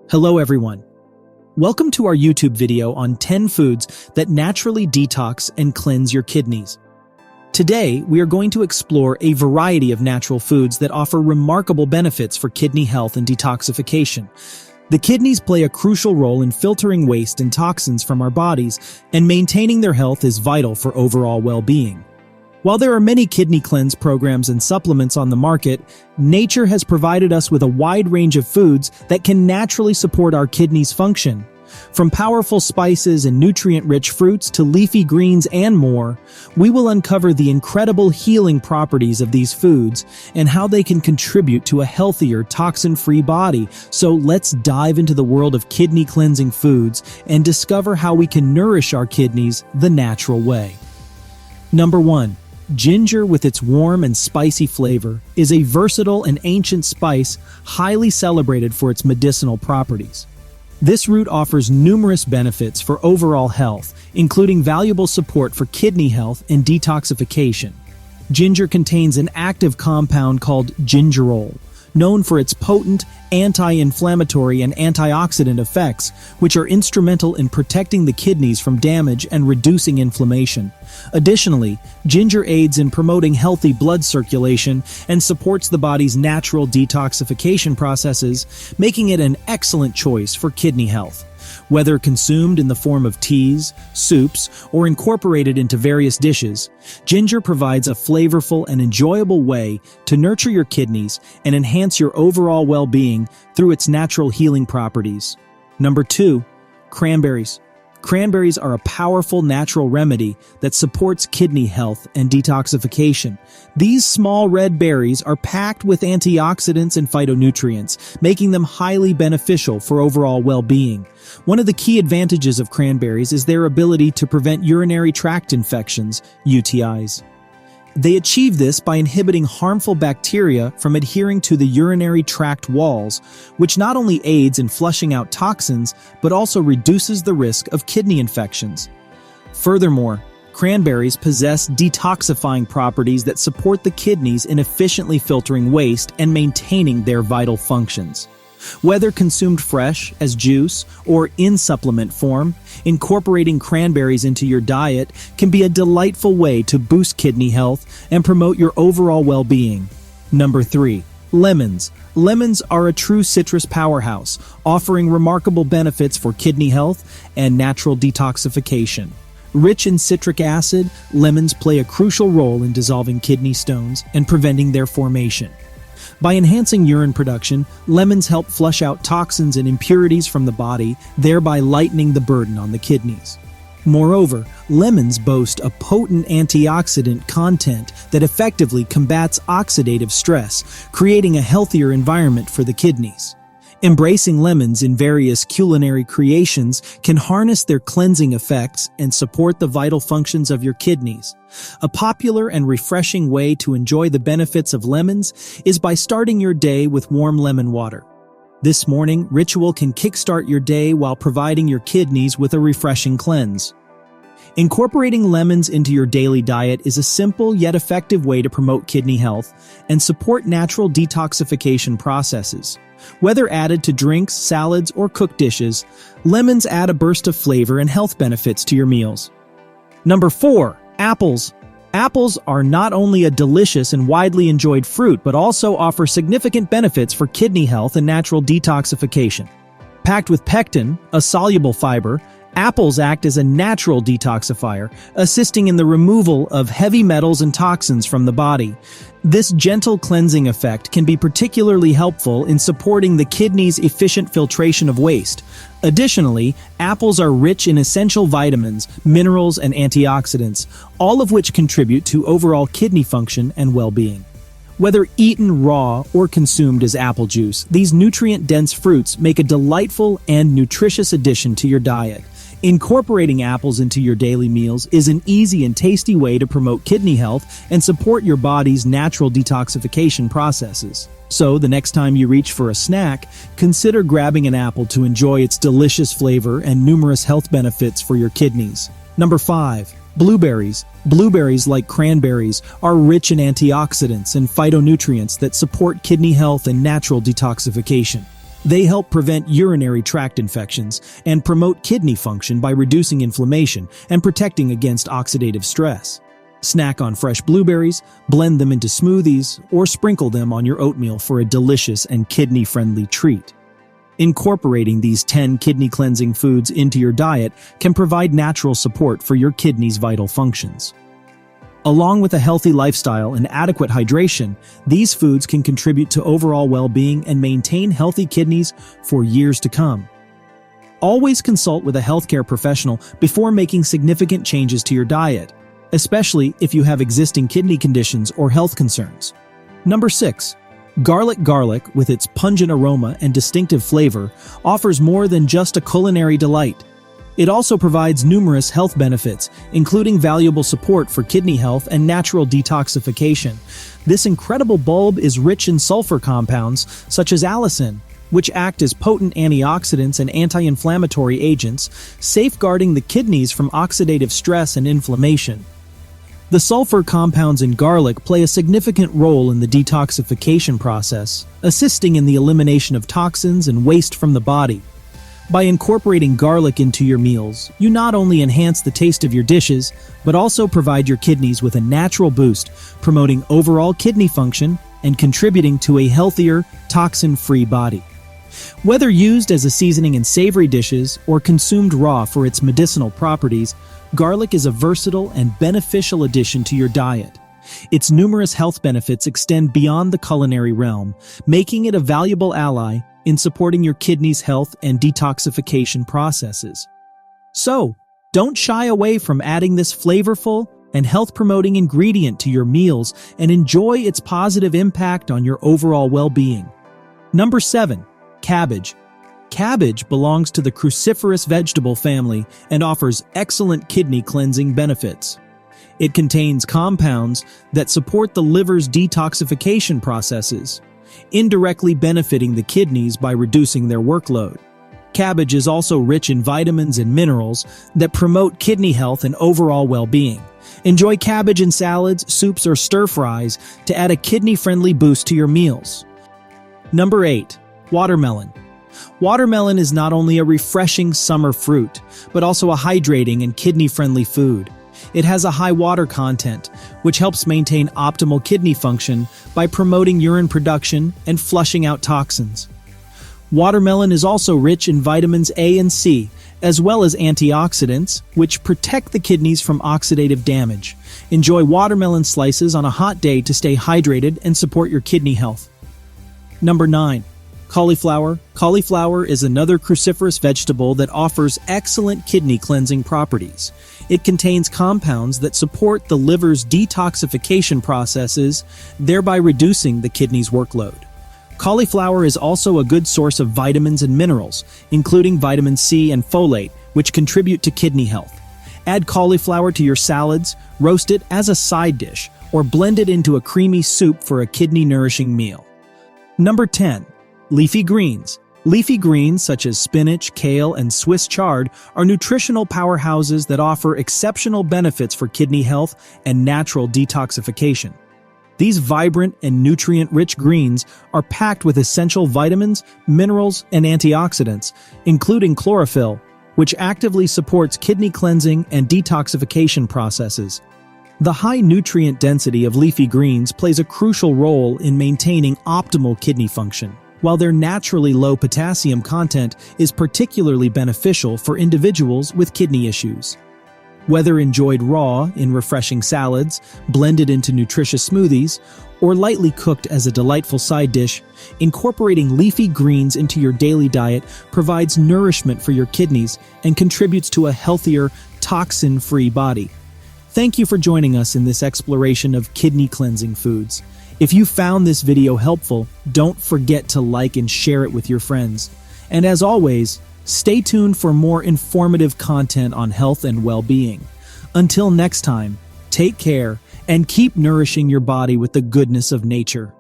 Hello everyone. Welcome to our YouTube video on 10 foods that naturally detox and cleanse your kidneys. Today, we are going to explore a variety of natural foods that offer remarkable benefits for kidney health and detoxification. The kidneys play a crucial role in filtering waste and toxins from our bodies, and maintaining their health is vital for overall well-being. While there are many kidney cleanse programs and supplements on the market, nature has provided us with a wide range of foods that can naturally support our kidneys' function. From powerful spices and nutrient-rich fruits to leafy greens and more, we will uncover the incredible healing properties of these foods and how they can contribute to a healthier, toxin-free body. So let's dive into the world of kidney cleansing foods and discover how we can nourish our kidneys the natural way. Number 1. Ginger, with its warm and spicy flavor, is a versatile and ancient spice highly celebrated for its medicinal properties. This root offers numerous benefits for overall health, including valuable support for kidney health and detoxification. Ginger contains an active compound called gingerol, known for its potent anti-inflammatory and antioxidant effects, which are instrumental in protecting the kidneys from damage and reducing inflammation. Additionally, ginger aids in promoting healthy blood circulation and supports the body's natural detoxification processes, making it an excellent choice for kidney health. Whether consumed in the form of teas, soups, or incorporated into various dishes, ginger provides a flavorful and enjoyable way to nurture your kidneys and enhance your overall well-being through its natural healing properties. Number 2. Cranberries. Cranberries are a powerful natural remedy that supports kidney health and detoxification. These small red berries are packed with antioxidants and phytonutrients, making them highly beneficial for overall well-being. One of the key advantages of cranberries is their ability to prevent urinary tract infections, UTIs. They achieve this by inhibiting harmful bacteria from adhering to the urinary tract walls, which not only aids in flushing out toxins, but also reduces the risk of kidney infections. Furthermore, cranberries possess detoxifying properties that support the kidneys in efficiently filtering waste and maintaining their vital functions. Whether consumed fresh, as juice, or in supplement form, incorporating cranberries into your diet can be a delightful way to boost kidney health and promote your overall well-being. Number 3. Lemons. Lemons are a true citrus powerhouse, offering remarkable benefits for kidney health and natural detoxification. Rich in citric acid, lemons play a crucial role in dissolving kidney stones and preventing their formation. By enhancing urine production, lemons help flush out toxins and impurities from the body, thereby lightening the burden on the kidneys. Moreover, lemons boast a potent antioxidant content that effectively combats oxidative stress, creating a healthier environment for the kidneys. Embracing lemons in various culinary creations can harness their cleansing effects and support the vital functions of your kidneys. A popular and refreshing way to enjoy the benefits of lemons is by starting your day with warm lemon water. This morning ritual can kickstart your day while providing your kidneys with a refreshing cleanse. Incorporating lemons into your daily diet is a simple yet effective way to promote kidney health and support natural detoxification processes. Whether added to drinks, salads, or cooked dishes, lemons add a burst of flavor and health benefits to your meals. Number 4. Apples. Apples are not only a delicious and widely enjoyed fruit, but also offer significant benefits for kidney health and natural detoxification. Packed with pectin, a soluble fiber, apples act as a natural detoxifier, assisting in the removal of heavy metals and toxins from the body. This gentle cleansing effect can be particularly helpful in supporting the kidney's efficient filtration of waste. Additionally, apples are rich in essential vitamins, minerals, and antioxidants, all of which contribute to overall kidney function and well-being. Whether eaten raw or consumed as apple juice, these nutrient-dense fruits make a delightful and nutritious addition to your diet. Incorporating apples into your daily meals is an easy and tasty way to promote kidney health and support your body's natural detoxification processes. So, the next time you reach for a snack, consider grabbing an apple to enjoy its delicious flavor and numerous health benefits for your kidneys. Number 5. Blueberries. Blueberries, like cranberries, are rich in antioxidants and phytonutrients that support kidney health and natural detoxification. They help prevent urinary tract infections and promote kidney function by reducing inflammation and protecting against oxidative stress. Snack on fresh blueberries, blend them into smoothies, or sprinkle them on your oatmeal for a delicious and kidney-friendly treat. Incorporating these 10 kidney-cleansing foods into your diet can provide natural support for your kidneys' vital functions. Along with a healthy lifestyle and adequate hydration, these foods can contribute to overall well-being and maintain healthy kidneys for years to come. Always consult with a healthcare professional before making significant changes to your diet, especially if you have existing kidney conditions or health concerns. Number 6. Garlic. Garlic, with its pungent aroma and distinctive flavor, offers more than just a culinary delight. It also provides numerous health benefits, including valuable support for kidney health and natural detoxification. This incredible bulb is rich in sulfur compounds, such as allicin, which act as potent antioxidants and anti-inflammatory agents, safeguarding the kidneys from oxidative stress and inflammation. The sulfur compounds in garlic play a significant role in the detoxification process, assisting in the elimination of toxins and waste from the body. By incorporating garlic into your meals, you not only enhance the taste of your dishes, but also provide your kidneys with a natural boost, promoting overall kidney function and contributing to a healthier, toxin-free body. Whether used as a seasoning in savory dishes or consumed raw for its medicinal properties, garlic is a versatile and beneficial addition to your diet. Its numerous health benefits extend beyond the culinary realm, making it a valuable ally in supporting your kidneys' health and detoxification processes. So, don't shy away from adding this flavorful and health-promoting ingredient to your meals and enjoy its positive impact on your overall well-being. Number 7. Cabbage. Cabbage belongs to the cruciferous vegetable family and offers excellent kidney cleansing benefits. It contains compounds that support the liver's detoxification processes, indirectly benefiting the kidneys by reducing their workload. Cabbage is also rich in vitamins and minerals that promote kidney health and overall well-being. Enjoy cabbage in salads, soups, or stir-fries to add a kidney-friendly boost to your meals. Number 8. Watermelon. Watermelon is not only a refreshing summer fruit, but also a hydrating and kidney-friendly food. It has a high water content, which helps maintain optimal kidney function by promoting urine production and flushing out toxins. Watermelon is also rich in vitamins A and C, as well as antioxidants, which protect the kidneys from oxidative damage. Enjoy watermelon slices on a hot day to stay hydrated and support your kidney health. Number 9. Cauliflower. Cauliflower is another cruciferous vegetable that offers excellent kidney cleansing properties. It contains compounds that support the liver's detoxification processes, thereby reducing the kidney's workload. Cauliflower is also a good source of vitamins and minerals, including vitamin C and folate, which contribute to kidney health. Add cauliflower to your salads, roast it as a side dish, or blend it into a creamy soup for a kidney-nourishing meal. Number 10. Leafy greens. Leafy greens such as spinach, kale, and Swiss chard are nutritional powerhouses that offer exceptional benefits for kidney health and natural detoxification. These vibrant and nutrient-rich greens are packed with essential vitamins, minerals, and antioxidants, including chlorophyll, which actively supports kidney cleansing and detoxification processes. The high nutrient density of leafy greens plays a crucial role in maintaining optimal kidney function, while their naturally low potassium content is particularly beneficial for individuals with kidney issues. Whether enjoyed raw in refreshing salads, blended into nutritious smoothies, or lightly cooked as a delightful side dish, incorporating leafy greens into your daily diet provides nourishment for your kidneys and contributes to a healthier, toxin-free body. Thank you for joining us in this exploration of kidney cleansing foods. If you found this video helpful, don't forget to like and share it with your friends. And as always, stay tuned for more informative content on health and well-being. Until next time, take care and keep nourishing your body with the goodness of nature.